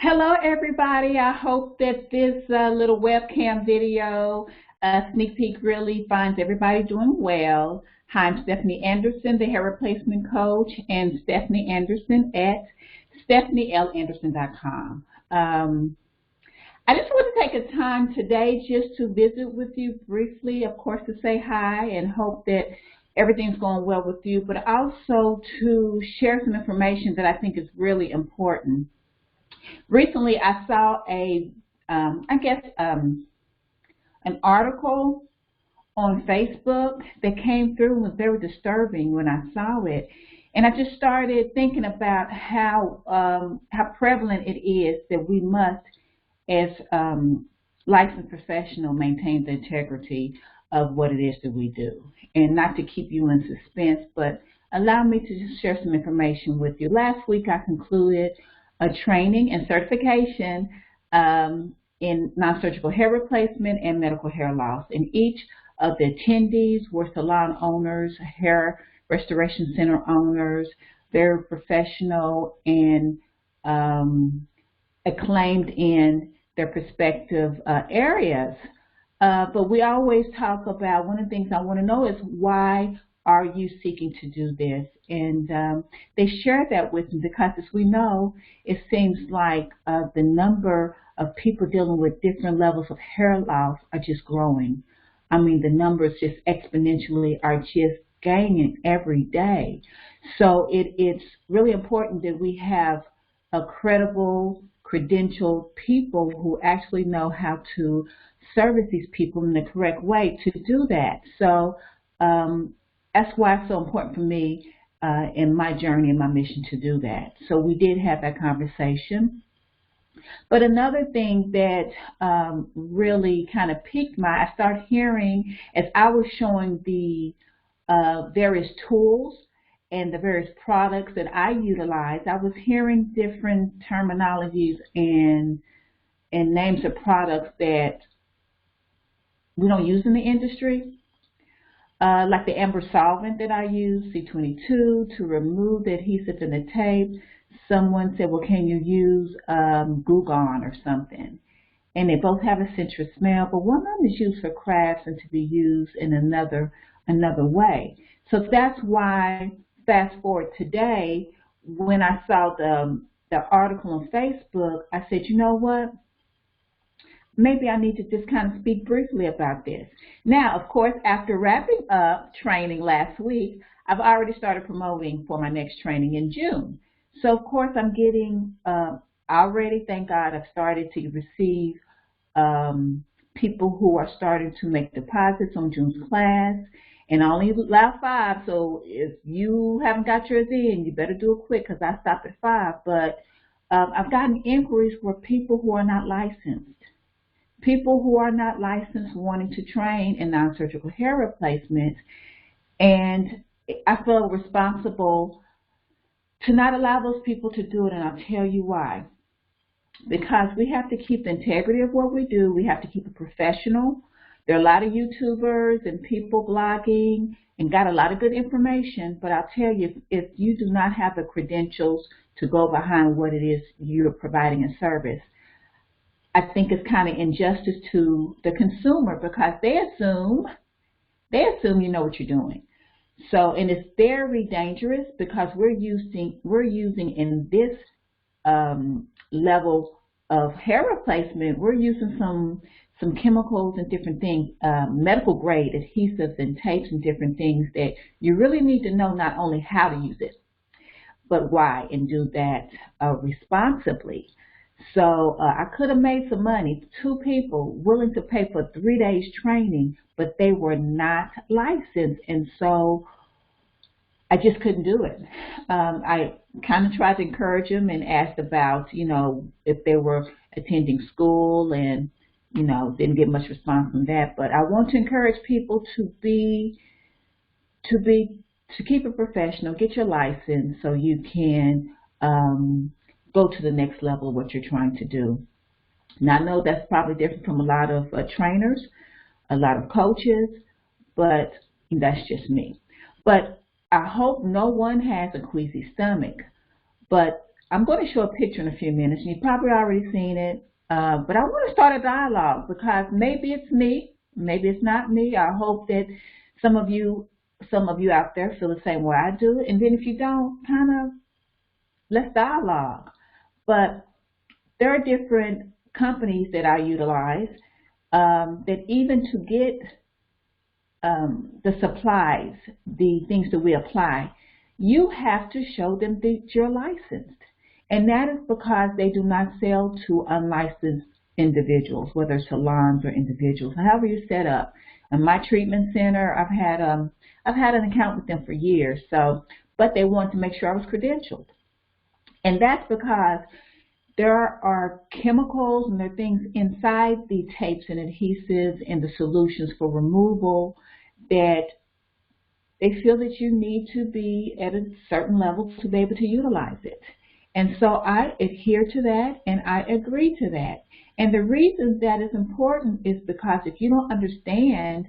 Hello, everybody. I hope that this little webcam video sneak peek really finds everybody doing well. Hi, I'm Stephanie Anderson, the hair replacement coach, and Stephanie Anderson at StephanieLAnderson.com. I just want to take a time today just to visit with you briefly, of course, to say hi and hope that everything's going well with you, but also to share some information that I think is really important. Recently, I saw an article on Facebook that came through and was very disturbing when I saw it. And I just started thinking about how prevalent it is that we must, as licensed professional, maintain the integrity of what it is that we do. And not to keep you in suspense, but allow me to just share some information with you. Last week, I concluded a training and certification in non-surgical hair replacement and medical hair loss. And each of the attendees were salon owners, hair restoration center owners, very professional and acclaimed in their respective areas. But we always talk about, one of the things I want to know is, why are you seeking to do this? And they shared that with me because, as we know, it seems like the number of people dealing with different levels of hair loss are just growing. I mean, the numbers just exponentially are just gaining every day. So it's really important that we have a credible, credentialed people who actually know how to service these people in the correct way to do that. So that's why it's so important for me in my journey and my mission to do that. So we did have that conversation. But another thing that really kind of piqued I started hearing as I was showing the various tools and the various products that I utilize, I was hearing different terminologies and names of products that we don't use in the industry. Like the amber solvent that I use, C22, to remove the adhesive in the tape. Someone said, well, can you use Glugon or something? And they both have a citrus smell, but one of them is used for crafts and to be used in another way. So that's why, fast forward today, when I saw the article on Facebook, I said, you know what? Maybe I need to just kind of speak briefly about this. Now, of course, after wrapping up training last week, I've already started promoting for my next training in June. So, of course, I'm getting already, thank God, I've started to receive people who are starting to make deposits on June's class. And I only allow 5, so if you haven't got yours in, you better do it quick because I stopped at 5. But I've gotten inquiries for people who are not licensed. People who are not licensed wanting to train in non-surgical hair replacement, and I feel responsible to not allow those people to do it, and I'll tell you why. Because we have to keep the integrity of what we do. We have to keep it professional. There are a lot of YouTubers and people blogging and got a lot of good information, but I'll tell you, if you do not have the credentials to go behind what it is you're providing a service, I think it's kind of injustice to the consumer, because they assume you know what you're doing. So, and it's very dangerous because we're using in this level of hair replacement, we're using some chemicals and different things, medical grade adhesives and tapes and different things that you really need to know not only how to use it, but why, and do that responsibly. So I could have made some money. 2 people willing to pay for 3 days training, but they were not licensed, and so I just couldn't do it. I kind of tried to encourage them and asked about, you know, if they were attending school, and, you know, didn't get much response from that. But I want to encourage people to keep it professional, get your license so you can go to the next level of what you're trying to do. Now, I know that's probably different from a lot of trainers, a lot of coaches, but that's just me. But I hope no one has a queasy stomach. But I'm going to show a picture in a few minutes, and you've probably already seen it. But I want to start a dialogue because maybe it's me, maybe it's not me. I hope that some of you, some of you out there feel the same way I do. And then if you don't, kind of let's dialogue. But there are different companies that I utilize that even to get the supplies, the things that we apply, you have to show them that you're licensed. And that is because they do not sell to unlicensed individuals, whether salons or individuals, however you set up. In my treatment center, I've had an account with them for years, so but they wanted to make sure I was credentialed. And that's because there are chemicals and there are things inside the tapes and adhesives and the solutions for removal that they feel that you need to be at a certain level to be able to utilize it. And so I adhere to that and I agree to that. And the reason that is important is because if you don't understand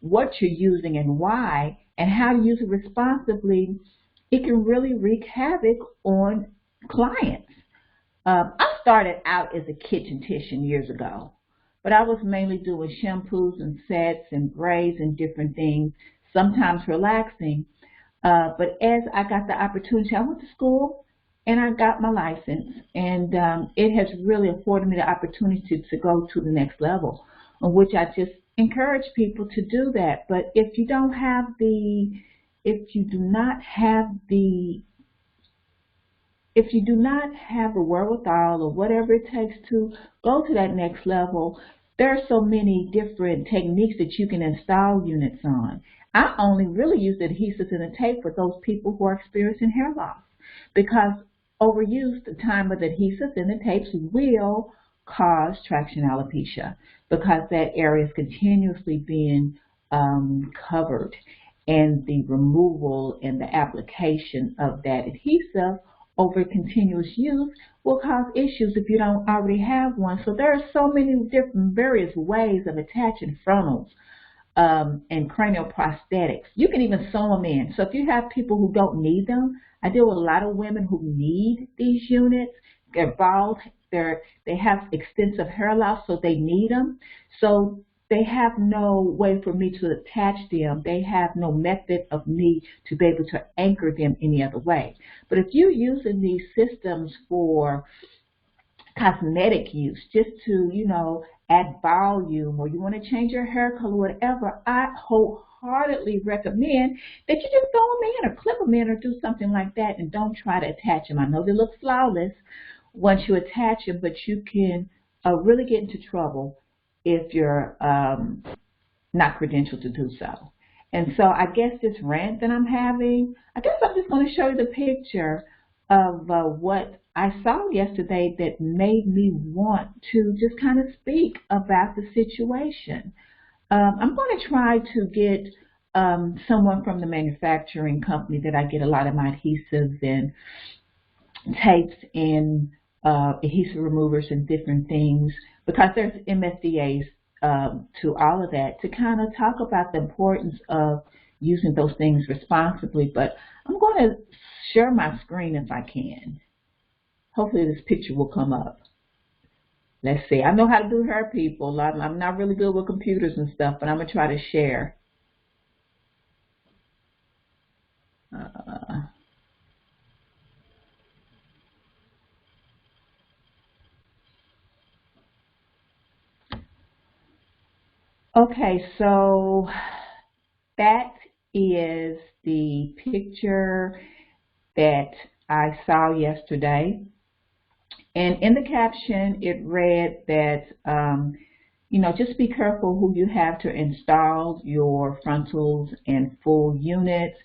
what you're using and why and how to use it responsibly, it can really wreak havoc on clients. I started out as a kitchen years ago, but I was mainly doing shampoos and sets and braids and different things, sometimes relaxing. But as I got the opportunity, I went to school and I got my license, and it has really afforded me the opportunity to go to the next level, on which I just encourage people to do that. But if you don't have if you do not have the wherewithal or whatever it takes to go to that next level, there are so many different techniques that you can install units on. I only really use the adhesives and the tape for those people who are experiencing hair loss, because overuse the time of the adhesives and the tapes will cause traction alopecia, because that area is continuously being covered, and the removal and the application of that adhesive over continuous use will cause issues if you don't already have one. So there are so many different various ways of attaching frontals and cranial prosthetics. You can even sew them in. So if you have people who don't need them, I deal with a lot of women who need these units. They're bald, they have extensive hair loss, so they need them. So they have no way for me to attach them. They have no method of me to be able to anchor them any other way. But if you're using these systems for cosmetic use, just to, add volume, or you want to change your hair color, whatever, I wholeheartedly recommend that you just throw them in or clip them in or do something like that, and don't try to attach them. I know they look flawless once you attach them, but you can really get into trouble if you're not credentialed to do so. And so I guess this rant that I'm having, I guess I'm just going to show you the picture of what I saw yesterday that made me want to just kind of speak about the situation. I'm going to try to get someone from the manufacturing company that I get a lot of my adhesives and tapes and adhesive removers and different things, because there's MSDAs to all of that, to kind of talk about the importance of using those things responsibly. But I'm going to share my screen if I can. Hopefully this picture will come up. Let's see. I know how to do hair, people. I'm not really good with computers and stuff, but I'm going to try to share. Okay, so that is the picture that I saw yesterday. And in the caption, it read that, just be careful who you have to install your frontals and full units.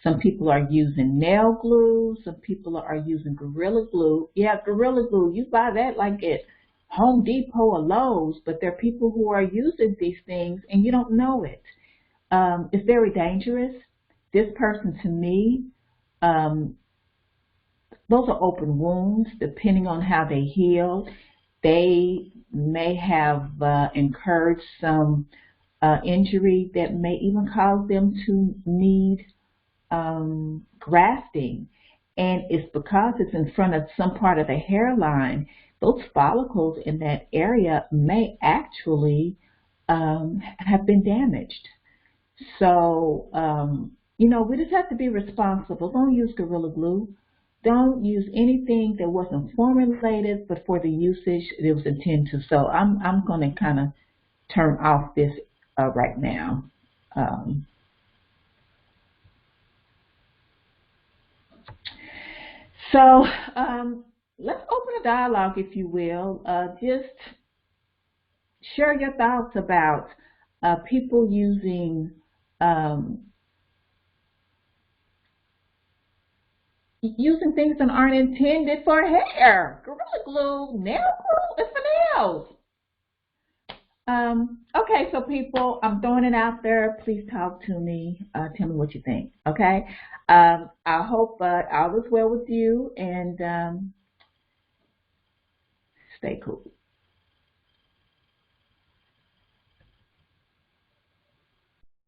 Some people are using nail glue. Some people are using Gorilla Glue. Yeah, Gorilla Glue, you buy that like at Home Depot or Lowe's, but there are people who are using these things and you don't know it. It's very dangerous. This person, to me, those are open wounds. Depending on how they heal, they may have incurred some injury that may even cause them to need grafting. And it's because it's in front of some part of the hairline. Those follicles in that area may actually have been damaged. So, we just have to be responsible. Don't use Gorilla Glue. Don't use anything that wasn't formulated, but for the usage it was intended to. So I'm going to kind of turn off this right now. Um, so let's open a dialogue, if you will. Just share your thoughts about people using things that aren't intended for hair. Gorilla Glue, nail glue is for nails. Okay, so people, I'm throwing it out there. Please talk to me. Tell me what you think. Okay. I hope all is well with you, and stay cool.